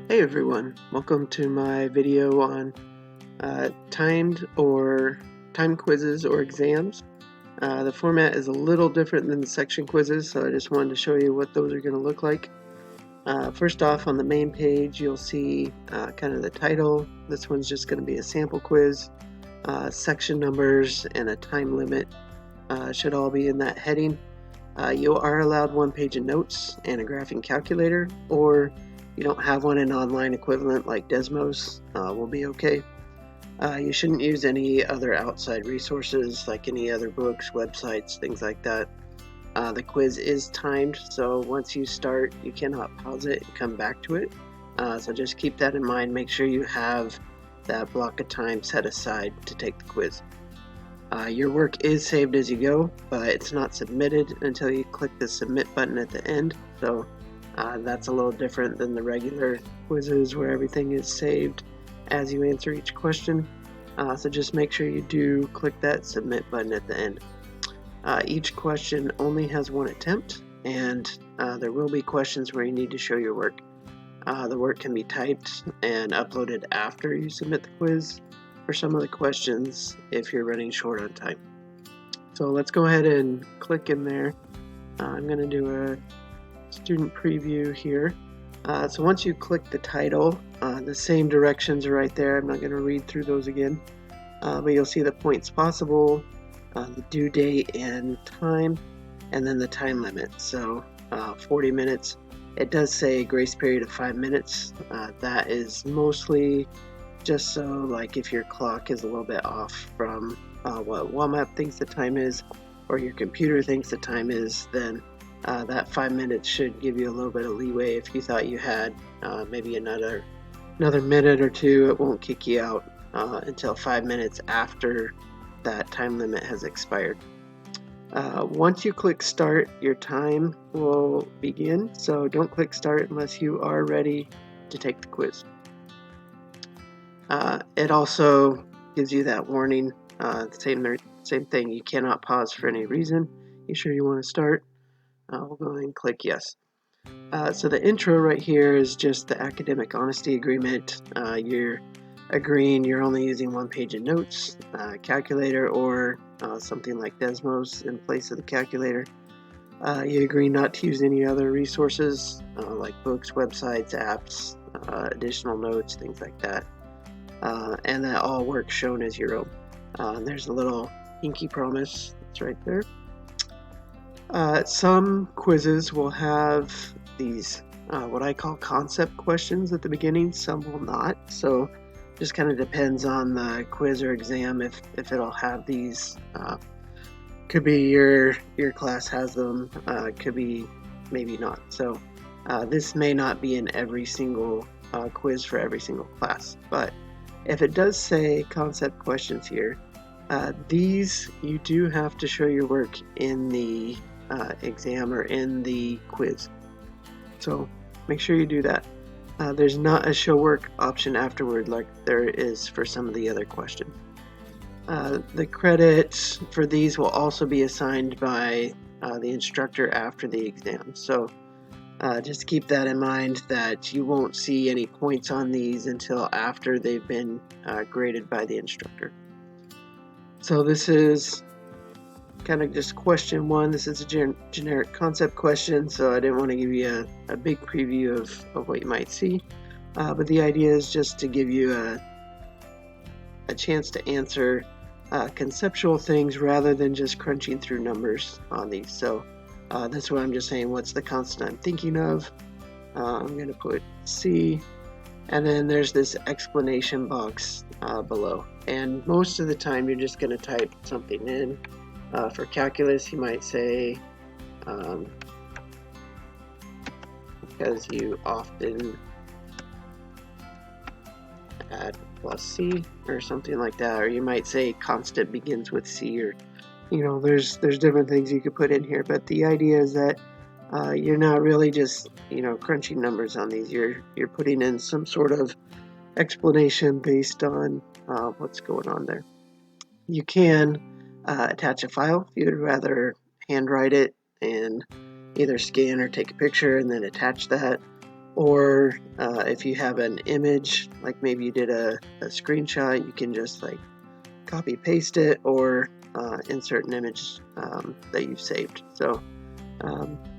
Hey everyone, welcome to my video on timed or time quizzes or exams. The format is a little different than the section quizzes, so I just wanted to show you what those are going to look like. First off, on the main page, you'll see kind of the title. This one's just going to be a sample quiz. Section numbers and a time limit should all be in that heading. You are allowed one page of notes and a graphing calculator, or you don't have one, an online equivalent like Desmos will be okay. You shouldn't use any other outside resources like any other books, websites, things like that. The quiz is timed, so once you start, you cannot pause it and come back to it. So just keep that in mind. Make sure you have that block of time set aside to take the quiz. Your work is saved as you go, but it's not submitted until you click the submit button at the end. So that's a little different than the regular quizzes where everything is saved as you answer each question. So just make sure you do click that submit button at the end. Each question only has one attempt, and there will be questions where you need to show your work. The work can be typed and uploaded after you submit the quiz for some of the questions if you're running short on time. So let's go ahead and click in there. I'm going to do a student preview here. So once you click the title, the same directions are right there. I'm not going to read through those again, but you'll see the points possible, the due date and time, and then the time limit. So 40 minutes. It does say a grace period of 5 minutes. That is mostly just so like if your clock is a little bit off from what WAMAP thinks the time is, or your computer thinks the time is, then that 5 minutes should give you a little bit of leeway. If you thought you had maybe another minute or two, it won't kick you out until 5 minutes after that time limit has expired. Once you click start, your time will begin, so don't click start unless you are ready to take the quiz. It also gives you that warning, same thing, you cannot pause for any reason. You sure you want to start? We'll go ahead and click yes. So the intro right here is just the academic honesty agreement. You're agreeing you're only using one page of notes, calculator, or something like Desmos in place of the calculator. You agree not to use any other resources like books, websites, apps, additional notes, things like that. And that all work shown as your own. There's a little pinky promise. It's right there. Some quizzes will have these what I call concept questions at the beginning. Some will not. So just kind of depends on the quiz or exam if it'll have these. Could be your class has them. Could be maybe not. So this may not be in every single quiz for every single class, but if it does say concept questions here, these you do have to show your work in the exam or in the quiz. So make sure you do that. There's not a show work option afterward like there is for some of the other questions. The credits for these will also be assigned by the instructor after the exam. So just keep that in mind, that you won't see any points on these until after they've been graded by the instructor. So this is kind of just question one. This is a generic concept question, so I didn't want to give you a big preview of what you might see. But the idea is just to give you a chance to answer conceptual things rather than just crunching through numbers on these. So that's why I'm just saying what's the constant I'm thinking of. I'm going to put C, and then there's this explanation box below. And most of the time you're just going to type something in. For calculus, you might say, because you often add plus C or something like that, or you might say constant begins with C, or there's different things you could put in here, but the idea is that you're not really just crunching numbers on these. You're putting in some sort of explanation based on what's going on there. You can attach a file if you'd rather handwrite it and either scan or take a picture and then attach that. Or if you have an image, like maybe you did a screenshot, you can just like copy paste it or insert an image that you've saved. So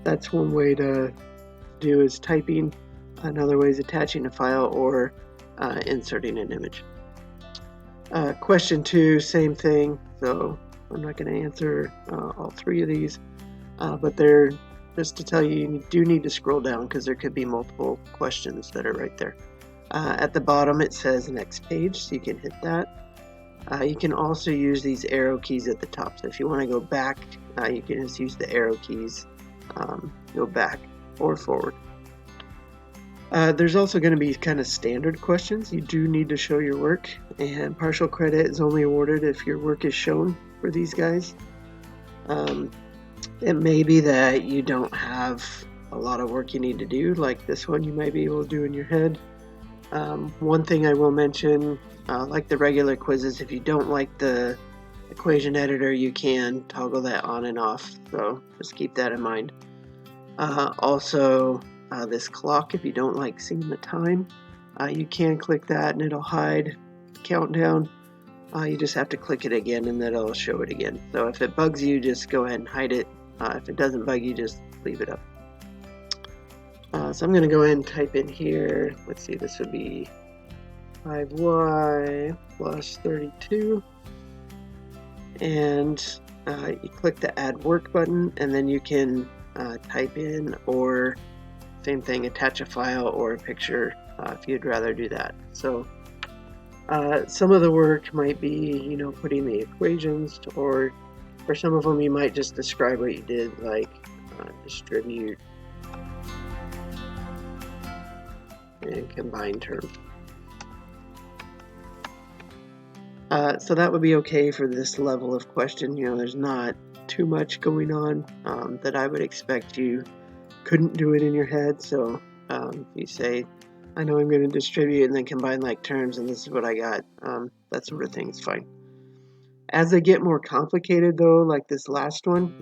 that's one way to do is typing. Another way is attaching a file or inserting an image. Question 2, same thing. So I'm not going to answer all 3 of these, but they're just to tell you, you do need to scroll down because there could be multiple questions that are right there. At the bottom it says next page, so you can hit that. You can also use these arrow keys at the top. So if you want to go back, you can just use the arrow keys, go back or forward. There's also going to be kind of standard questions. You do need to show your work, and partial credit is only awarded if your work is shown for these guys. It may be that you don't have a lot of work you need to do, like this one you might be able to do in your head. One thing I will mention, like the regular quizzes, if you don't like the equation editor, you can toggle that on and off, so just keep that in mind. Also, this clock, if you don't like seeing the time, you can click that and it'll hide the countdown. You just have to click it again and then it'll show it again. So if it bugs you, just go ahead and hide it. If it doesn't bug you, just leave it up. So I'm going to go ahead and type in here, let's see, this would be 5y plus 32. And you click the add work button, and then you can type in, or same thing, attach a file or a picture if you'd rather do that. So some of the work might be, putting the equations, or for some of them you might just describe what you did, like distribute and combine terms. So that would be okay for this level of question. There's not too much going on that I would expect you couldn't do it in your head. So if you say, I know I'm going to distribute and then combine like terms and this is what I got, that sort of thing is fine. As they get more complicated though, like this last one,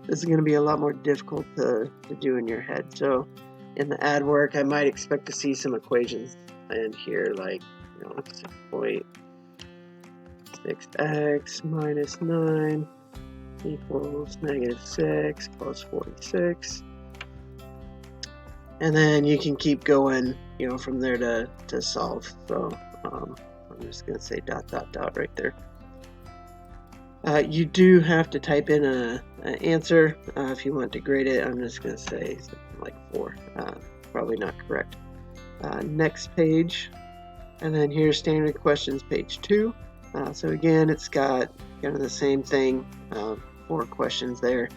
this is going to be a lot more difficult to do in your head. So in the add work, I might expect to see some equations in here, like 6x minus 9 equals -6 plus 46. And then you can keep going, from there to solve. So I'm just going to say ... right there. You do have to type in an answer if you want to grade it. I'm just going to say something like 4. Probably not correct. Next page. And then here's standard questions, page 2. So again, it's got kind of the same thing, 4 questions there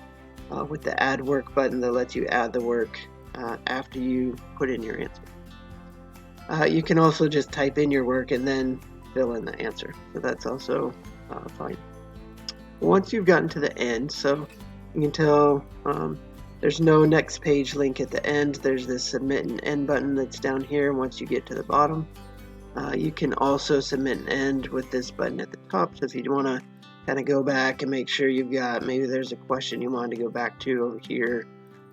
with the add work button that lets you add the work after you put in your answer. You can also just type in your work and then fill in the answer. So that's also fine. Once you've gotten to the end, so you can tell there's no next page link at the end. There's this submit and end button that's down here once you get to the bottom. You can also submit and end with this button at the top. So if you want to kind of go back and make sure you've got, maybe there's a question you want to go back to over here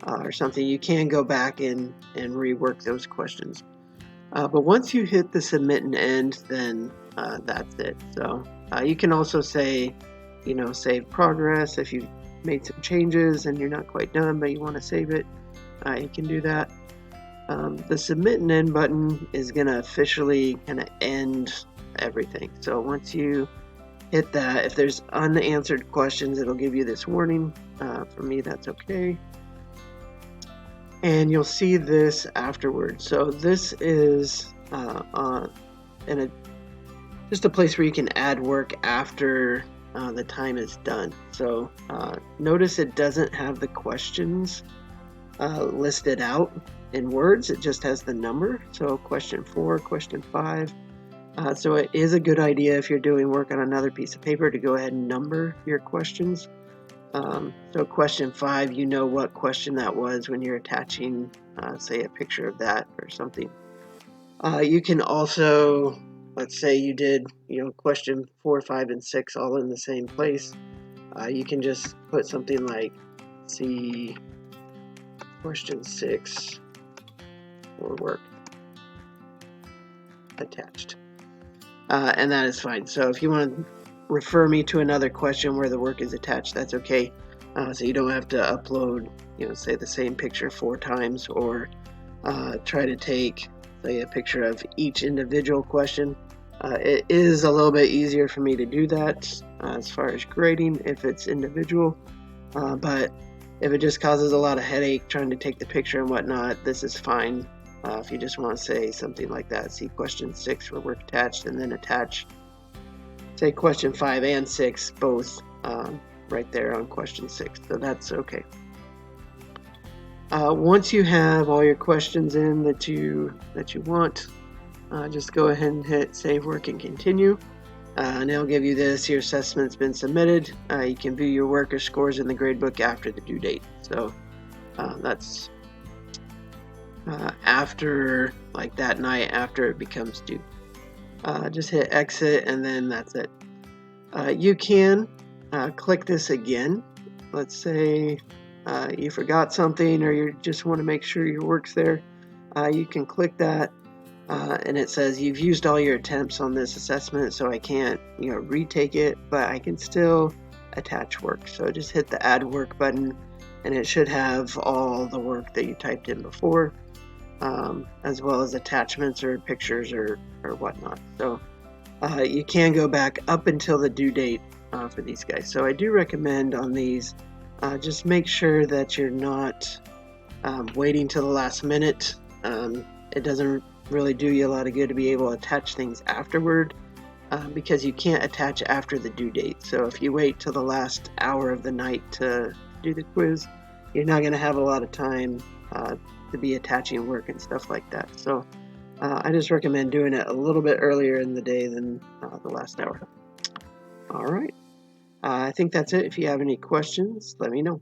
or something, you can go back and rework those questions. But once you hit the submit and end, then that's it. So you can also say, save progress. If you've made some changes and you're not quite done, but you want to save it, you can do that. The submit and end button is going to officially kind of end everything. So once you hit that, if there's unanswered questions, it'll give you this warning. For me, that's okay. And you'll see this afterwards. So this is just a place where you can add work after the time is done. So notice it doesn't have the questions listed out in words. It just has the number. So question 4, question 5. So it is a good idea if you're doing work on another piece of paper to go ahead and number your questions. So question 5, you know what question that was when you're attaching, say, a picture of that or something. You can also, let's say you did, question 4, 5, and 6 all in the same place. You can just put something like, see question 6 or work attached. And that is fine. So if you want to refer me to another question where the work is attached, that's okay. So you don't have to upload, say the same picture 4 times, or try to take, say, a picture of each individual question. It is a little bit easier for me to do that as far as grading if it's individual, but if it just causes a lot of headache trying to take the picture and whatnot, this is fine. If you just want to say something like that, see question 6 for work attached, and then attach, say, question 5 and 6 both right there on question 6. So that's okay. Once you have all your questions in that you want, just go ahead and hit save work and continue. And it'll give you this: your assessment's been submitted. You can view your work or scores in the gradebook after the due date. So that's after, like, that night after it becomes due. Just hit exit, and then that's it. You can click this again. Let's say you forgot something, or you just want to make sure your work's there. You can click that, and it says you've used all your attempts on this assessment, so I can't retake it, but I can still attach work. So just hit the add work button, and it should have all the work that you typed in before, as well as attachments or pictures or whatnot. So you can go back up until the due date for these guys. So I do recommend on these, just make sure that you're not waiting till the last minute. It doesn't really do you a lot of good to be able to attach things afterward, because you can't attach after the due date. So if you wait till the last hour of the night to do the quiz, you're not going to have a lot of time to be attaching work and stuff like that. So I just recommend doing it a little bit earlier in the day than the last hour. All right. I think that's it. If you have any questions, let me know.